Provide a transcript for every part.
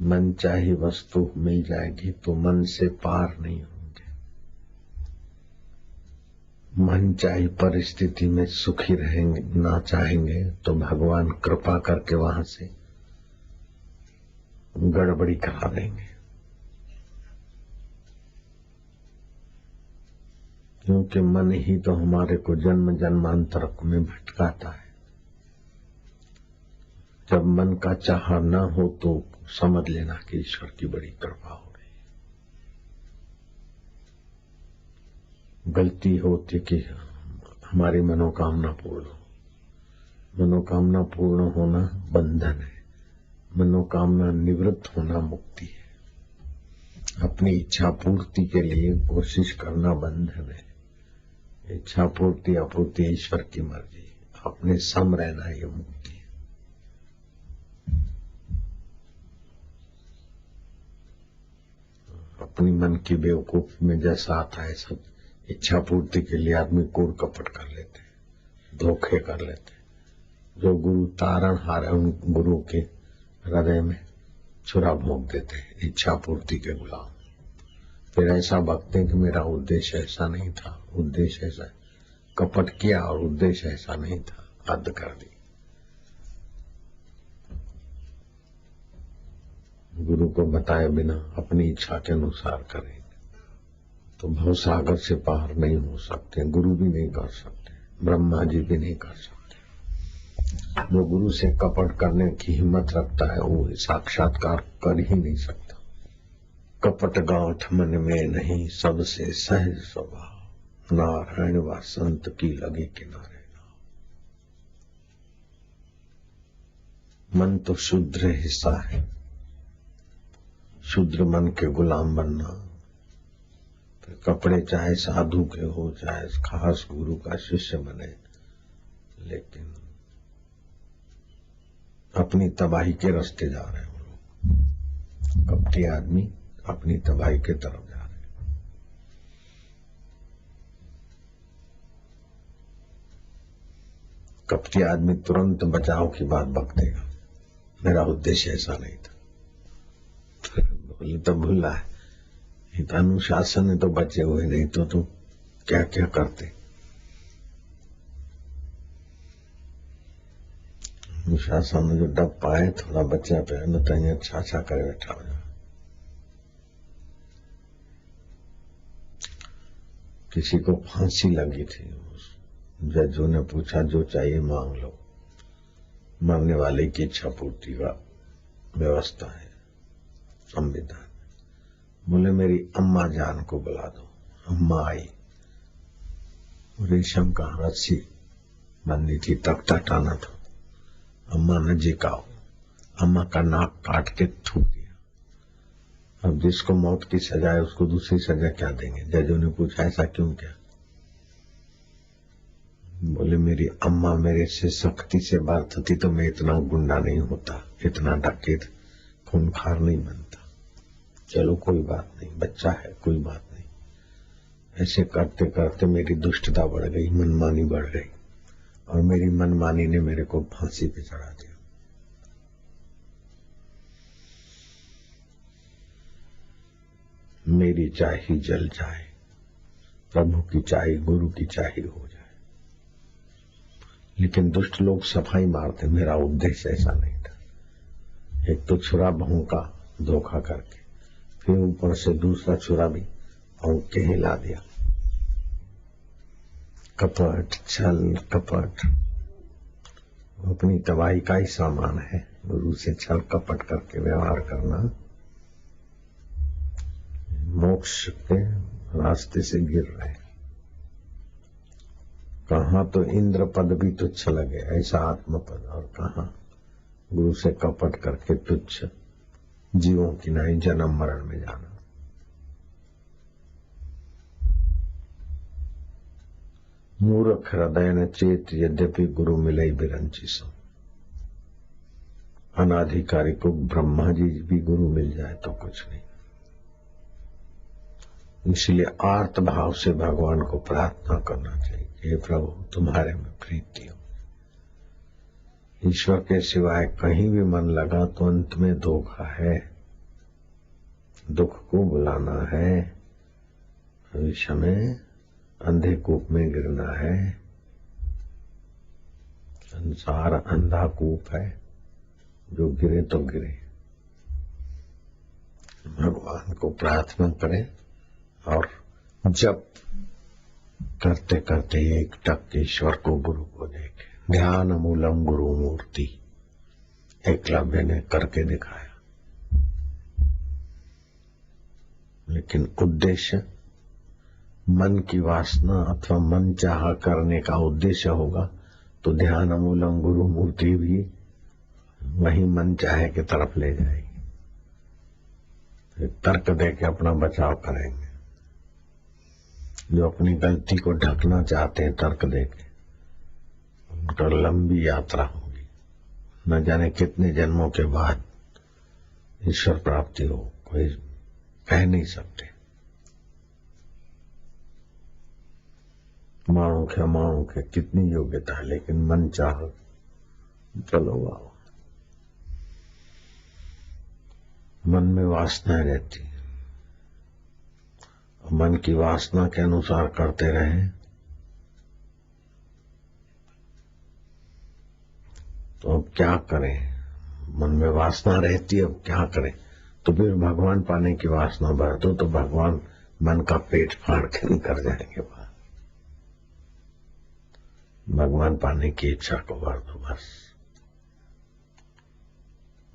मन चाही वस्तु मिल जाएगी तो मन से पार नहीं होंगे। मन चाही परिस्थिति में सुखी रहेंगे ना चाहेंगे तो भगवान कृपा करके वहां से गड़बड़ी करा देंगे। क्योंकि मन ही तो हमारे को जन्म जन्मांतर में भटकाता है। जब मन का चाह न हो तो समझ लेना कि ईश्वर की बड़ी कृपा हो रही है। गलती होती कि हमारी मनोकामना पूर्ण हो। मनोकामना पूर्ण होना बंधन है, मनोकामना निवृत्त होना मुक्ति है। अपनी इच्छा पूर्ति के लिए कोशिश करना बंधन है। इच्छा पूर्ति अपूर्ति ईश्वर की मर्जी, अपने सम रहना ये मुक्ति है। अपनी मन की बेवकूफी में जैसा आता है सब इच्छा पूर्ति के लिए आदमी कूड़ कपट कर लेते हैं, धोखे कर लेते हैं। जो गुरु तारण हार है उन गुरु के हृदय में छुरा भोंक देते हैं इच्छा पूर्ति के गुलाम। फिर ऐसा बकते हैं कि मेरा उद्देश्य ऐसा नहीं था, उद्देश्य ऐसा, कपट किया और उद्देश्य ऐसा नहीं था, हद कर दी। गुरु को बताए बिना अपनी इच्छा के अनुसार करें तो भवसागर से पार नहीं हो सकते। गुरु भी नहीं कर सकते, ब्रह्मा जी भी नहीं कर सकते। जो गुरु से कपट करने की हिम्मत रखता है वो साक्षात्कार कर ही नहीं सकता। कपट गांठ मन में नहीं, सबसे सहज स्वभाव, नारायण व संत की लगे किनारे। मन तो शूद्र हिस्सा है, शूद्र मन के गुलाम बनना। फिर कपड़े चाहे साधु के हो चाहे खास गुरु का शिष्य बने, लेकिन अपनी तबाही के रास्ते जा रहे हैं वो लोग। कपटी आदमी अपनी तबाही के तरफ जा रहे हैं। कपटी आदमी तुरंत बचाव की बात बक देगा, मेरा उद्देश्य ऐसा नहीं था। बोले तो भूला है, अनुशासन है तो बचे हुए, नहीं तो तुम क्या क्या करते। अनुशासन में जो डब पाए थोड़ा बच्चा पे न तो अच्छा अच्छा करे बैठा हो जाए। किसी को फांसी लगी थी, जजों ने पूछा जो चाहिए मांग लो, मरने वाले की इच्छा पूर्ति का व्यवस्था है संविधान। बोले मेरी अम्मा जान को बुला दो। अम्मा आई, रेशम का रस्सी बंदी थी, तख्ता टाना था। अम्मा ने जिकाओ, अम्मा का नाक काट के थूक दिया। अब जिसको मौत की सजा है उसको दूसरी सजा क्या देंगे। जजों ने पूछा ऐसा क्यों क्या। बोले मेरी अम्मा मेरे से सख्ती से बरतती तो मैं इतना गुंडा नहीं होता, इतना डकैत खूनखार नहीं बनता। चलो कोई बात नहीं, बच्चा है कोई बात नहीं। ऐसे करते करते मेरी दुष्टता बढ़ गई, मनमानी बढ़ गई और मेरी मनमानी ने मेरे को फांसी पे चढ़ा दिया। मेरी चाही जल जाए, प्रभु की चाही गुरु की चाही हो जाए। लेकिन दुष्ट लोग सफाई मारते, मेरा उद्देश्य ऐसा नहीं था। एक तो छुरा भौंका धोखा करके, फिर ऊपर से दूसरा छुरा भी भौंक के हिला दिया। कपट छल कपट अपनी तबाही का ही सामान है। गुरु से छल कपट करके व्यवहार करना मोक्ष के रास्ते से गिर रहे। कहाँ तो इंद्र पद भी तुच्छ लगे ऐसा आत्म पद, और कहाँ गुरु से कपट करके तुच्छ जीवों की नहीं जन्म मरण में जाना। मूर्ख हृदय न चेत यद्यपि गुरु मिले बिरंची सो। अनाधिकारी को ब्रह्मा जी भी गुरु मिल जाए तो कुछ नहीं। इसलिए आर्त भाव से भगवान को प्रार्थना करना चाहिए, हे प्रभु तुम्हारे में प्रीति हो। ईश्वर के सिवाय कहीं भी मन लगा तो अंत में धोखा है। दुख को बुलाना है, भविष्य में अंधे कूप में गिरना है। संसार अंधा कूप है, जो गिरे तो गिरे। भगवान को प्रार्थना करें और जप करते करते एक टक ईश्वर को, गुरु को देखे। ध्यान मूलम गुरु मूर्ति एकलव्य ने करके दिखाया। लेकिन उद्देश्य मन की वासना अथवा मन चाह करने का उद्देश्य होगा तो ध्यान मूलम गुरु मूर्ति भी वही मन चाहे की तरफ ले जाएगी। तर्क देके अपना बचाव करेंगे। जो अपनी गलती को ढकना चाहते हैं तर्क देके, उनका लंबी यात्रा होगी। न जाने कितने जन्मों के बाद ईश्वर प्राप्ति हो, कोई कह नहीं सकते। मानो के कितनी योग्यता है, लेकिन मन चाह चलो आओ। मन में वासनाएं रहती, मन की वासना के अनुसार करते रहे तो अब क्या करें। मन में वासना रहती है, अब क्या करें। तो फिर भगवान पाने की वासना भर दो तो भगवान मन का पेट फाड़ के निकल जाएंगे बाहर। भगवान पाने की इच्छा को भर दो बस।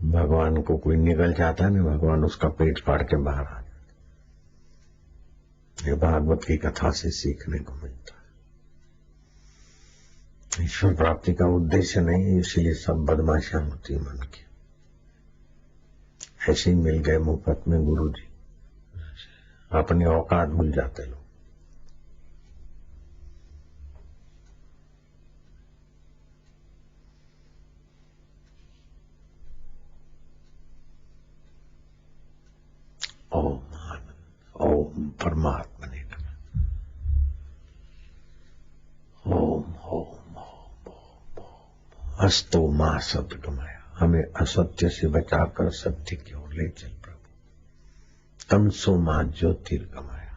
भगवान को कोई निकल जाता है ना, भगवान उसका पेट फाड़ के बाहर आ जाता। ये भागवत की कथा से सीखने को मिलता है। ईश्वर प्राप्ति का उद्देश्य नहीं, इसलिए सब बदमाशियां होती है मन की। ऐसे ही मिल गए मुफ्त में गुरु जी, अपनी औकात भूल जाते लोग। ओम आनंद, ओम परमात्मा ने ओम ओम ओम ओम। अस्तो मां शब्द कमाया, हमें असत्य से बचाकर सत्य की ओर ले चल प्रभु। तमसो मां ज्योतिर्गमया,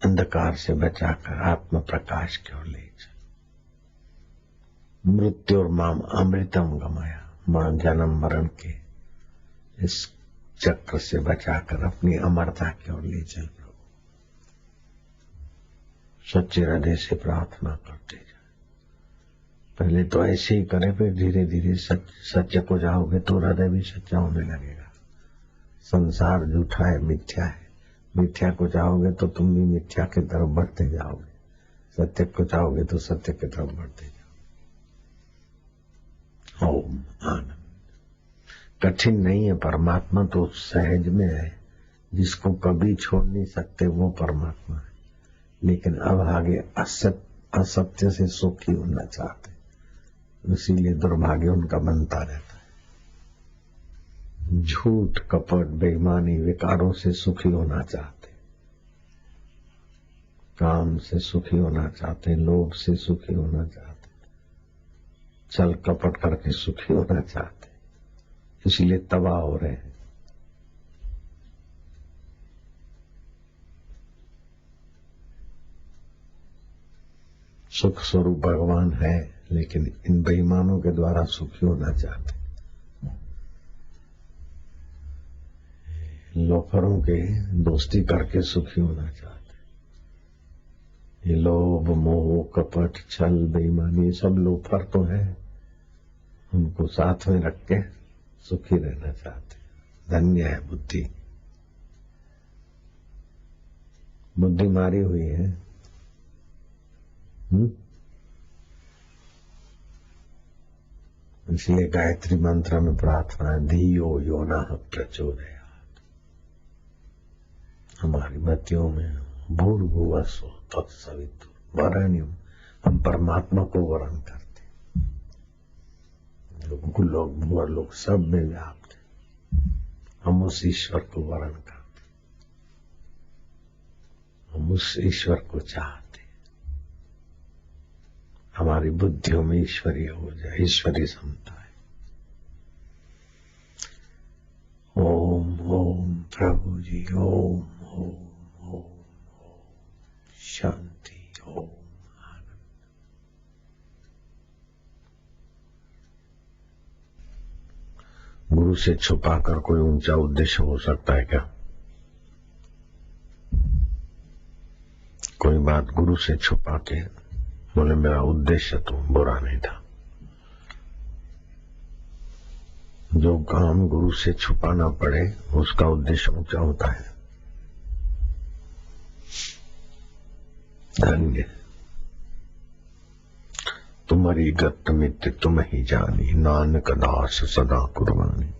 अंधकार से बचाकर आत्म प्रकाश की ओर ले चल। मृत्यु और माम अमृतम गमाया, मां जन्म मरण के इस चक्र से बचाकर अपनी अमरता की ओर ले चल प्रभु। सच्चे हृदय से प्रार्थना करते जाए। पहले तो ऐसे ही करें, फिर धीरे धीरे सत्य को जाओगे तो हृदय भी सच्चा होने लगेगा। संसार झूठा है, मिथ्या है। मिथ्या को चाहोगे तो तुम भी मिथ्या की तरफ बढ़ते जाओगे। सत्य को चाहोगे तो सत्य की तरफ बढ़ते जाओगे। ओम आनंद। कठिन नहीं है, परमात्मा तो सहज में है। जिसको कभी छोड़ नहीं सकते वो परमात्मा है। लेकिन अब आगे असत्य से सुखी होना चाहते, इसीलिए दुर्भाग्य उनका बनता रहता है। झूठ कपट बेईमानी विकारों से सुखी होना चाहते, काम से सुखी होना चाहते, लोभ से सुखी होना चाहते, छल कपट करके सुखी होना चाहते, इसलिए तबाह हो रहे हैं। सुख स्वरूप भगवान है, लेकिन इन बेईमानों के द्वारा सुखी होना चाहते, लोफरों के दोस्ती करके सुखी होना चाहते। ये लोभ मोह कपट छल बेईमानी सब लोफर तो है, उनको साथ में रख के सुखी रहना चाहते। धन्य है बुद्धि, बुद्धि मारी हुई है। इसलिए गायत्री मंत्र में प्रार्थना है, धियो यो नः प्रचोदयात्। हमारी बत्तियों में भूर्भुवः स्वः तत्सवितुर्वरेण्यम्, हम परमात्मा को वरण करते। लोग भूवर लोग सब में व्याप्त है, हम उस ईश्वर को वरण करते, हम उस ईश्वर को चाहते। हमारी बुद्धियों में ईश्वरीय हो जाए, ईश्वरीय समता है। ओम ओम। प्रभु जी। ओम ओम ओम शांति। ओम गुरु से छुपाकर कोई ऊंचा उद्देश्य हो सकता है क्या? कोई बात गुरु से छुपा के बोले मेरा उद्देश्य तो बुरा नहीं था। जो काम गुरु से छुपाना पड़े उसका उद्देश्य ऊंचा होता है। धन्य तुम्हारी गत मित्र तुम ही जानी, नानक दास सदा कुर्बानी।